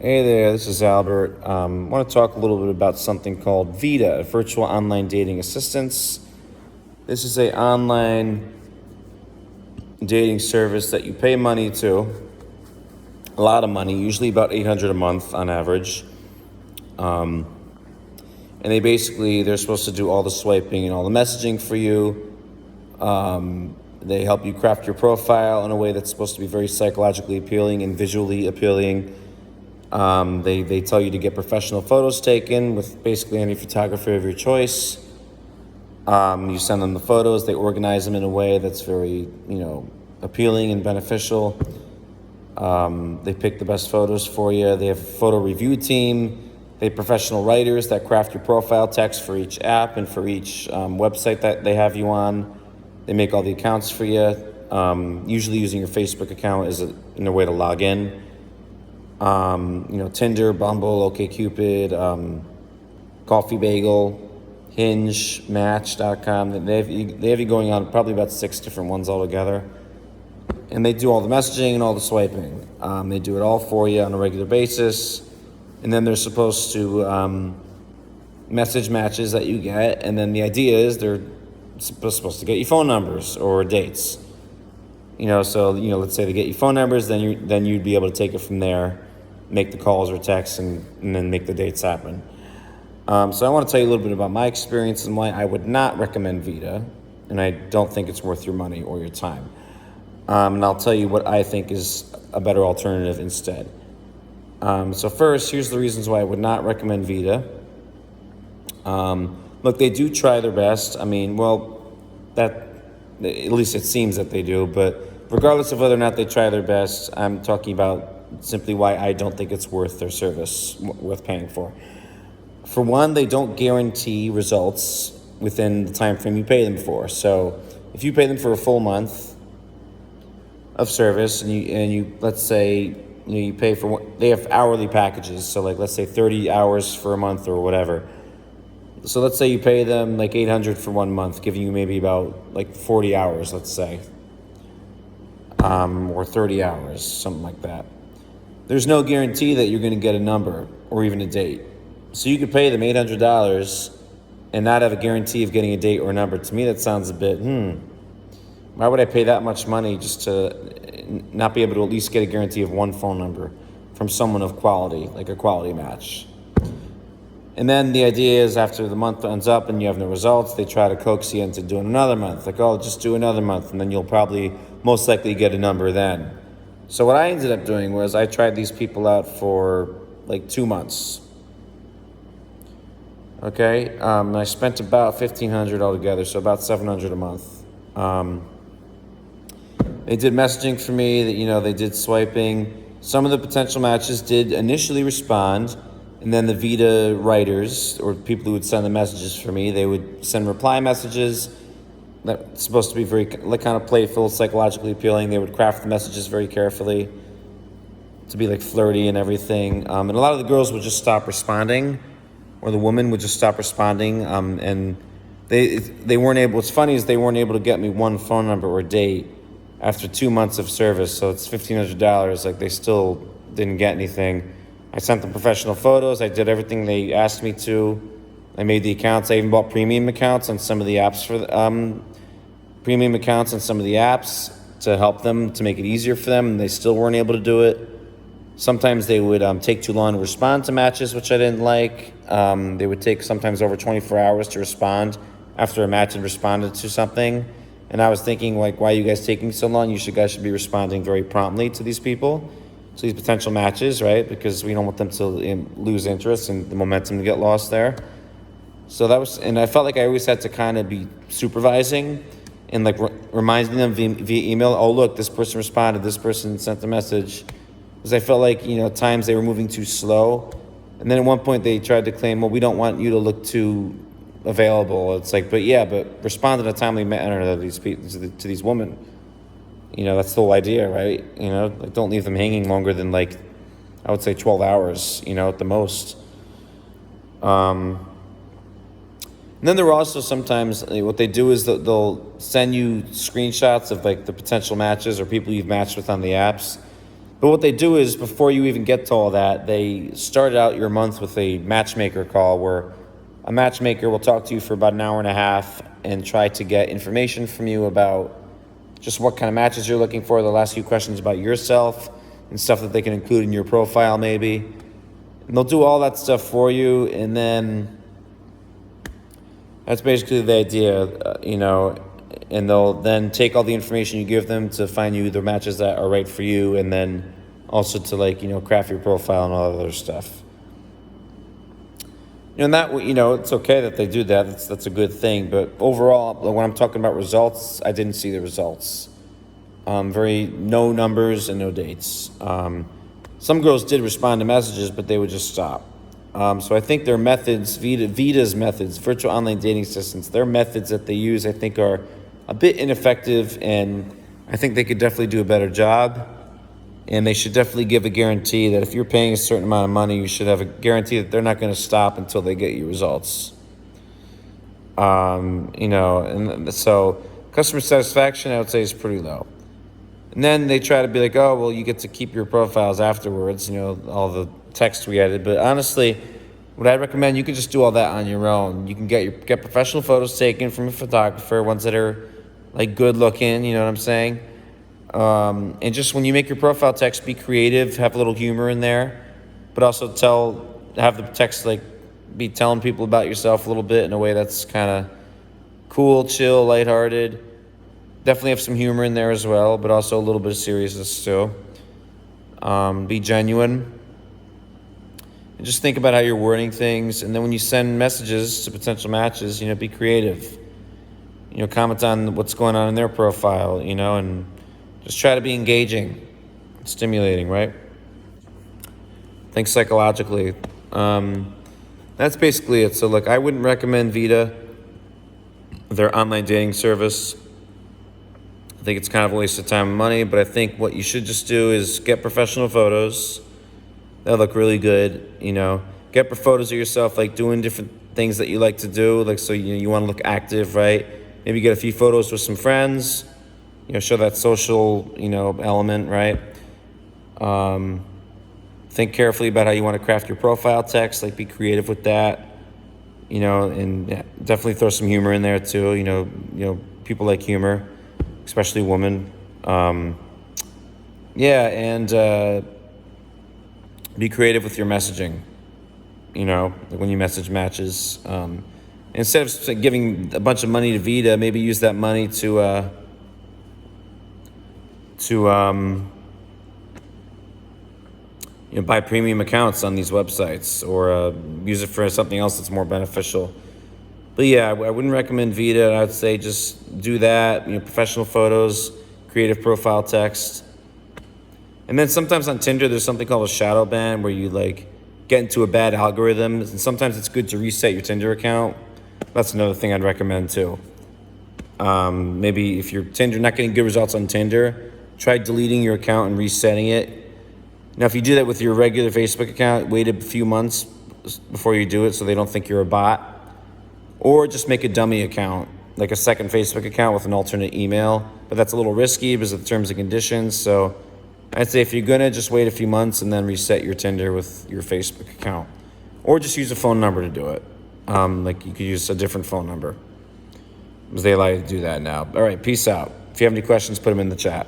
Hey there, this is Albert. I want to talk a little bit about something called VIDA, Virtual Online Dating Assistance. This is an online dating service that you pay money to, a lot of money, usually about $800 a month on average. And they're supposed to do all the swiping and all the messaging for you. They help you craft your profile in a way that's supposed to be very psychologically appealing and visually appealing. They tell you to get professional photos taken with basically any photographer of your choice. You send them the photos, they organize them in a way that's very, appealing and beneficial. They pick the best photos for you. They have a photo review team. They have professional writers that craft your profile text for each app and for each website that they have you on. They make all the accounts for you, usually using your Facebook account as in a way to log in. Tinder, Bumble, OkCupid, Coffee Bagel, Hinge, Match.com. They have you going on probably about 6 different ones altogether. And they do all the messaging and all the swiping. They do it all for you on a regular basis. And then they're supposed to message matches that you get. And then the idea is they're supposed to get you phone numbers or dates. Let's say they get you phone numbers, then you'd be able to take it from there, make the calls or texts, and then make the dates happen. So I want to tell you a little bit about my experience and why I would not recommend VIDA, and I don't think it's worth your money or your time. And I'll tell you what I think is a better alternative instead. So first, here's the reasons why I would not recommend VIDA. Look, they do try their best. At least it seems that they do, but regardless of whether or not they try their best, I'm talking about simply why I don't think it's worth their service, worth paying for. For one, they don't guarantee results within the time frame you pay them for. So if you pay them for a full month of service and you let's say you pay for they have hourly packages, so like let's say 30 hours for a month or whatever. So let's say you pay them like $800 for 1 month, giving you maybe about like 40 hours, let's say, or 30 hours, something like that. There's no guarantee that you're going to get a number or even a date. So you could pay them $800 and not have a guarantee of getting a date or a number. To me, that sounds a bit, why would I pay that much money just to not be able to at least get a guarantee of one phone number from someone of quality, like a quality match? And then the idea is after the month ends up and you have no results, they try to coax you into doing another month. Like, oh, just do another month, and then you'll probably most likely get a number then. So what I ended up doing was I tried these people out for like 2 months. Okay, I spent about $1,500 altogether, so about $700 a month. They did messaging for me, that they did swiping. Some of the potential matches did initially respond. And then the VIDA writers, or people who would send the messages for me, they would send reply messages that's supposed to be very kind of playful, psychologically appealing. They would craft the messages very carefully to be like flirty and everything. And a lot of the girls would just stop responding, or the women would just stop responding. And they weren't able. What's funny is they weren't able to get me one phone number or date after 2 months of service. So it's $1,500. Like, they still didn't get anything. I sent them professional photos. I did everything they asked me to. I made the accounts. I even bought premium accounts on some of the apps to help them, to make it easier for them, and they still weren't able to do it. Sometimes they would take too long to respond to matches, which I didn't like. They would take sometimes over 24 hours to respond after a match had responded to something. And I was thinking, like, why are you guys taking so long? You guys should be responding very promptly to these people, to these potential matches, right? Because we don't want them to lose interest and the momentum to get lost there. So and I felt like I always had to kind of be supervising and like reminding them via email, oh, look, this person responded, this person sent a message. Because I felt like, at times they were moving too slow. And then at one point they tried to claim, well, we don't want you to look too available. It's like, but respond in a timely manner to these people, to these women. That's the whole idea, right? Like, don't leave them hanging longer than, like, I would say 12 hours, at the most. And then there are also sometimes, what they do is they'll send you screenshots of, like, the potential matches or people you've matched with on the apps. But what they do is, before you even get to all that, they start out your month with a matchmaker call where a matchmaker will talk to you for about an hour and a half and try to get information from you about just what kind of matches you're looking for. They'll ask you questions about yourself and stuff that they can include in your profile maybe. And they'll do all that stuff for you, and then that's basically the idea, and they'll then take all the information you give them to find you the matches that are right for you, and then also to craft your profile and all that other stuff. And that, it's okay that they do that. That's a good thing. But overall, when I'm talking about results, I didn't see the results. No numbers and no dates. Some girls did respond to messages, but they would just stop. So I think their methods, VIDA's methods, virtual online dating assistants, their methods that they use, I think are a bit ineffective, and I think they could definitely do a better job. And they should definitely give a guarantee that if you're paying a certain amount of money, you should have a guarantee that they're not going to stop until they get you results. And so customer satisfaction, I would say, is pretty low. And then they try to be like, oh, well, you get to keep your profiles afterwards, all the text we added. But honestly, what I recommend, you can just do all that on your own. You can get professional photos taken from a photographer, ones that are good looking, you know what I'm saying? And just when you make your profile text, be creative, have a little humor in there, but also have the text be telling people about yourself a little bit in a way that's kind of cool, chill, lighthearted. Definitely have some humor in there as well, but also a little bit of seriousness too. Be genuine. And just think about how you're wording things. And then when you send messages to potential matches, be creative. Comment on what's going on in their profile, and just try to be engaging, stimulating, right? Think psychologically. That's basically it. So look, I wouldn't recommend VIDA, their online dating service. I think it's kind of a waste of time and money, but I think what you should just do is get professional photos. They'll look really good, Get photos of yourself, doing different things that you like to do, so you want to look active, right? Maybe get a few photos with some friends, show that social, element, right? Think carefully about how you want to craft your profile text, be creative with that, and definitely throw some humor in there too, people like humor, especially women. And be creative with your messaging, when you message matches. Instead of giving a bunch of money to VIDA, maybe use that money to buy premium accounts on these websites, or use it for something else that's more beneficial. But yeah, I wouldn't recommend VIDA. I would say just do that, professional photos, creative profile text. And then sometimes on Tinder, there's something called a shadow ban, where you get into a bad algorithm. And sometimes it's good to reset your Tinder account. That's another thing I'd recommend too. Maybe if you're not getting good results on Tinder, try deleting your account and resetting it. Now, if you do that with your regular Facebook account, wait a few months before you do it so they don't think you're a bot. Or just make a dummy account, like a second Facebook account with an alternate email. But that's a little risky because of the terms and conditions. So I'd say if you're going to, just wait a few months and then reset your Tinder with your Facebook account. Or just use a phone number to do it. You could use a different phone number, because they allow you to do that now. All right, peace out. If you have any questions, put them in the chat.